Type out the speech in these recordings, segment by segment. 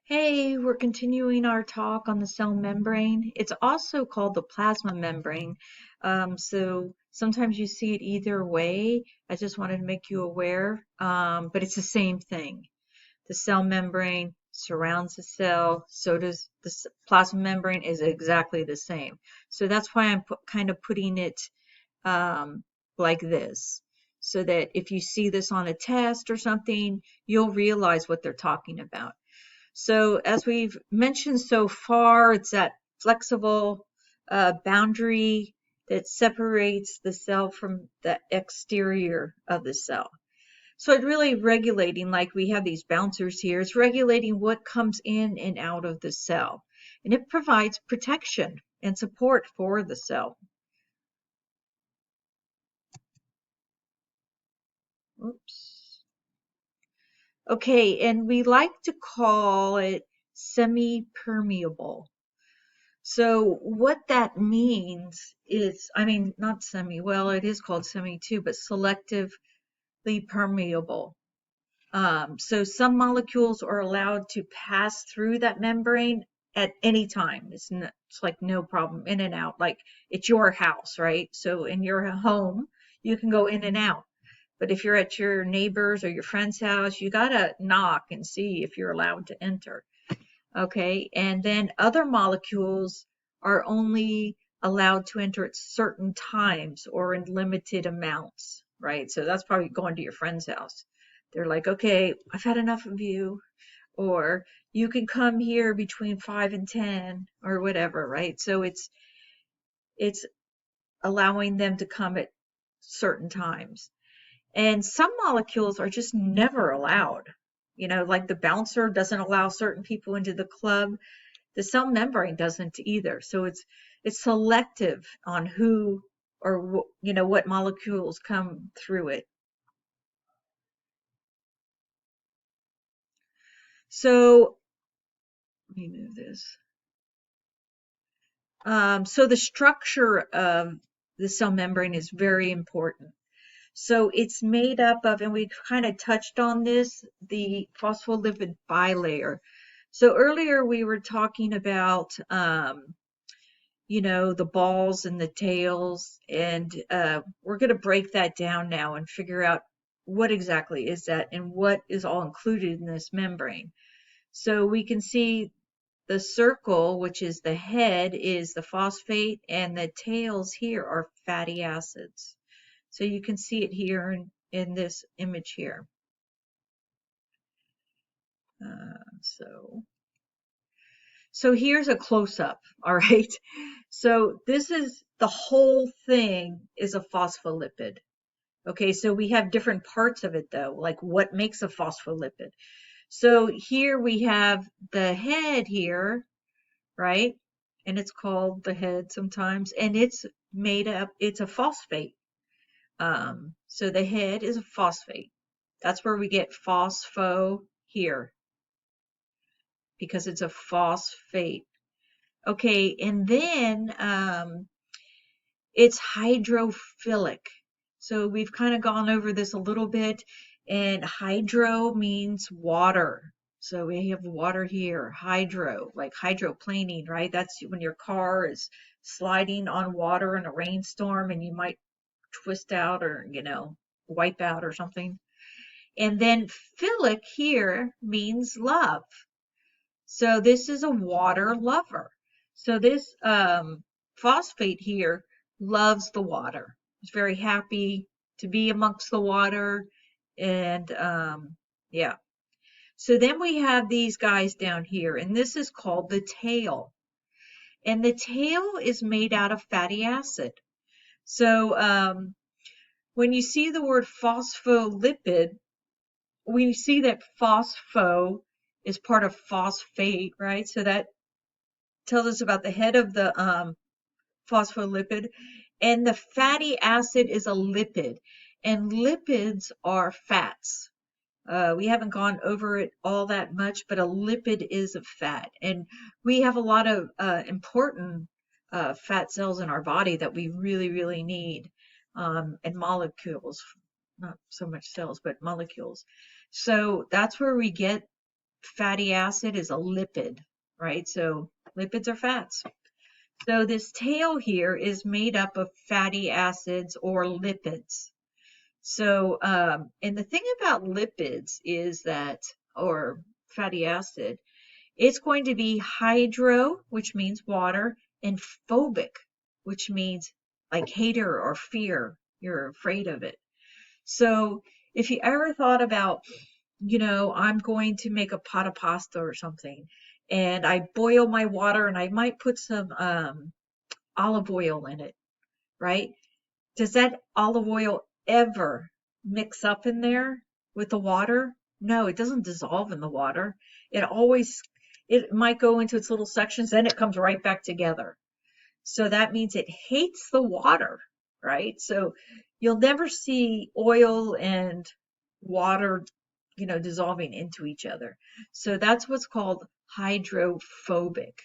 Hey, we're continuing our talk on the cell membrane. It's also called the plasma membrane. So sometimes you see it either way. I just wanted to make you aware, but it's the same thing. The cell membrane surrounds the cell, so does the plasma membrane is exactly the same. So that's why I'm kind of putting it um, like this, so that if you see this on a test or something, you'll realize what they're talking about. So as we've mentioned so far, it's that flexible boundary that separates the cell from the exterior of the cell. So it's really regulating, like we have these bouncers here, it's regulating what comes in and out of the cell. And it provides protection and support for the cell. Oops. Okay, and we like to call it semi-permeable. So what that means is, I mean, not semi, well, it is called semi too, but selectively permeable. So some molecules are allowed to pass through that membrane at any time. It's like no problem, in and out. Like it's your house, right? So in your home, you can go in and out. But if you're at your neighbor's or your friend's house, you gotta knock and see if you're allowed to enter. Okay, and then other molecules are only allowed to enter at certain times or in limited amounts, right? So that's probably going to your friend's house. They're like, okay, I've had enough of you, or you can come here between 5 and 10 or whatever, right? So it's allowing them to come at certain times. And some molecules are just never allowed. Like the bouncer doesn't allow certain people into the club. The cell membrane doesn't either. So it's selective on who or what molecules come through it. So let me move this. So the structure of the cell membrane is very important. So it's made up of, and we kind of touched on this, the phospholipid bilayer. So earlier we were talking about the balls and the tails. And we're going to break that down now and figure out what exactly is that and what is all included in this membrane. So we can see the circle, which is the head, is the phosphate, and the tails here are fatty acids. So you can see it here in this image here. So here's a close-up, all right? So this is the whole thing is a phospholipid. Okay, so we have different parts of it though, like what makes a phospholipid. So here we have the head here, right? And it's called the head sometimes, and it's made up, it's a phosphate. So the head is a phosphate. That's where we get phospho here, because it's a phosphate. Okay, and then it's hydrophilic. So we've kind of gone over this a little bit, and hydro means water. So we have water here, hydro, like hydroplaning, right? That's when your car is sliding on water in a rainstorm and you might twist out or, wipe out or something. And then philic here means love. So this is a water lover. So this phosphate here loves the water. It's very happy to be amongst the water. And yeah. So then we have these guys down here, and this is called the tail. And the tail is made out of fatty acid. So when you see the word phospholipid, we see that phospho is part of phosphate, right? So that tells us about the head of the phospholipid. And the fatty acid is a lipid. And lipids are fats. We haven't gone over it all that much, but a lipid is a fat. And we have a lot of important fat cells in our body that we really, really need, and molecules, not so much cells, but molecules. So that's where we get fatty acid is a lipid, right? So lipids are fats. So this tail here is made up of fatty acids or lipids. So, and the thing about lipids is that, or fatty acid, it's going to be hydro, which means water, and phobic, which means like hater or fear. You're afraid of it. So if you ever thought about, I'm going to make a pot of pasta or something, and I boil my water and I might put some olive oil in it, right? Does that olive oil ever mix up in there with the water? No, it doesn't dissolve in the water. It might go into its little sections, then it comes right back together. So that means it hates the water, right? So you'll never see oil and water, dissolving into each other. So that's what's called hydrophobic.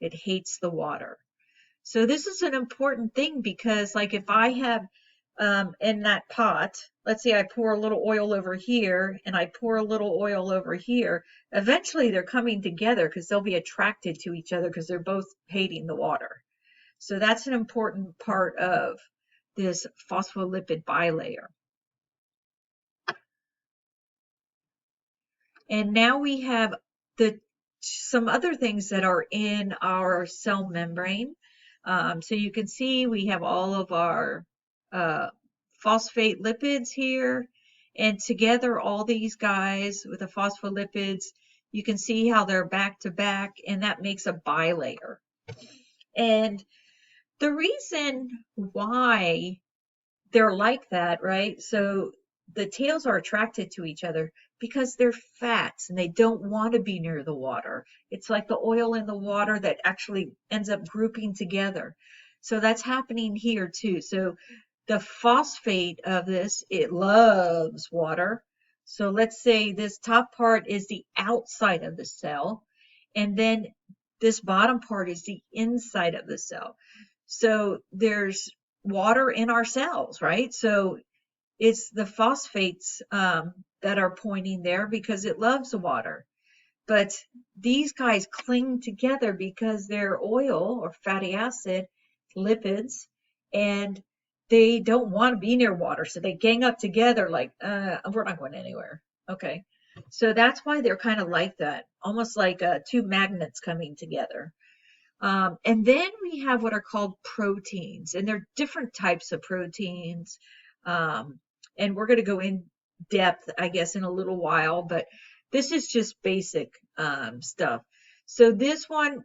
It hates the water. So this is an important thing because like if I have in that pot, let's say I pour a little oil over here and I pour a little oil over here, eventually they're coming together because they'll be attracted to each other because they're both hating the water. So that's an important part of this phospholipid bilayer. And now we have some other things that are in our cell membrane. So you can see we have all of our phosphate lipids here, and together all these guys with the phospholipids, you can see how they're back to back, and that makes a bilayer. And the reason why they're like that, right? So the tails are attracted to each other because they're fats and they don't want to be near the water. It's like the oil in the water that actually ends up grouping together. So that's happening here too. So the phosphate of this, it loves water. So let's say this top part is the outside of the cell, and then this bottom part is the inside of the cell. So there's water in our cells, right? So it's the phosphates that are pointing there because it loves the water. But these guys cling together because they're oil or fatty acid, lipids, and they don't want to be near water. So they gang up together like, we're not going anywhere. Okay. So that's why they're kind of like that, almost like two magnets coming together. And then we have what are called proteins, and there are different types of proteins. And we're going to go in depth, I guess, in a little while, but this is just basic stuff. So this one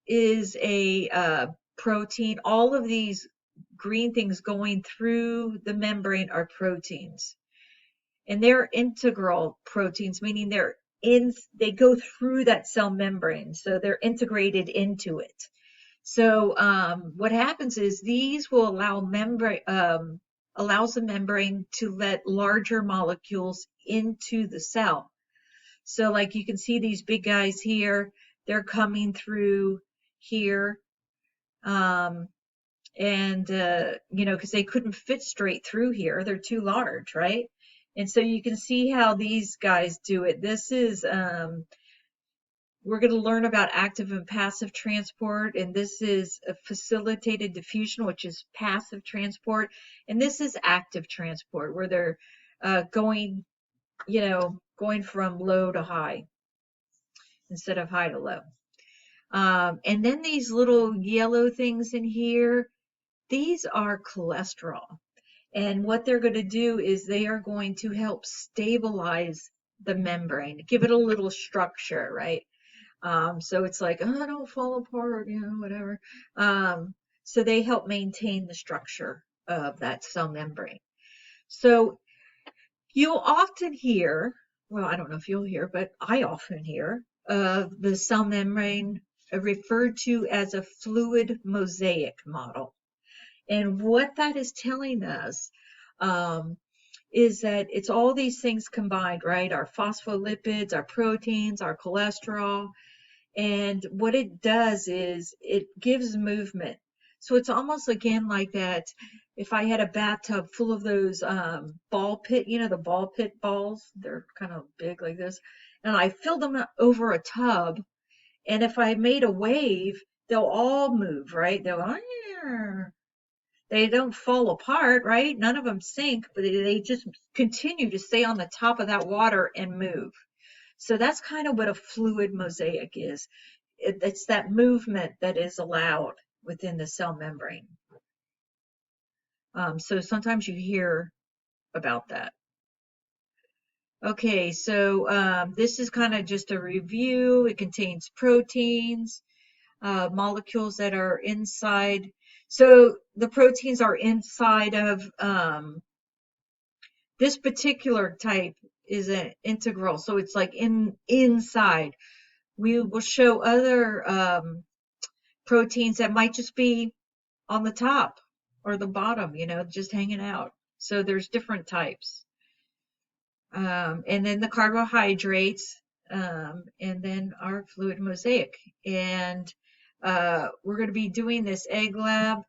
is a protein. All of these green things going through the membrane are proteins. And they're integral proteins, meaning they go through that cell membrane, so they're integrated into it. So what happens is these will allows the membrane to let larger molecules into the cell. So like you can see these big guys here, they're coming through here, and because they couldn't fit straight through here, they're too large, right? And so you can see how these guys do it. This is, we're going to learn about active and passive transport, and this is a facilitated diffusion, which is passive transport, and this is active transport, where they're going from low to high instead of high to low. And then these little yellow things in here, these are cholesterol. And what they're going to do is they are going to help stabilize the membrane, give it a little structure, right? So it's like, oh, don't fall apart, whatever. So they help maintain the structure of that cell membrane. So you'll often hear, well, I don't know if you'll hear, but I often hear of the cell membrane referred to as a fluid mosaic model. And what that is telling us is that it's all these things combined, right? Our phospholipids, our proteins, our cholesterol. And what it does is it gives movement. So it's almost again like that. If I had a bathtub full of those ball pit, the ball pit balls, they're kind of big like this. and I fill them over a tub. And if I made a wave, they'll all move, right? They don't fall apart, right? None of them sink, but they just continue to stay on the top of that water and move. So that's kind of what a fluid mosaic is. It's that movement that is allowed within the cell membrane. So sometimes you hear about that. Okay, so this is kind of just a review. It contains proteins, molecules that are inside. So the proteins are inside of this particular type is an integral. So it's like inside. We will show other proteins that might just be on the top or the bottom, just hanging out. So there's different types. And then the carbohydrates, and then our fluid mosaic. And we're going to be doing this egg lab,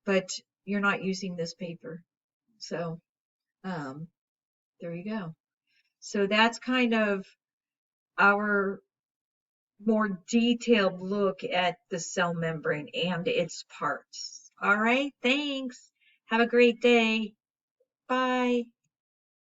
but you're not using this paper. So there you go. So that's kind of our more detailed look at the cell membrane and its parts. All right, thanks. Have a great day. Bye.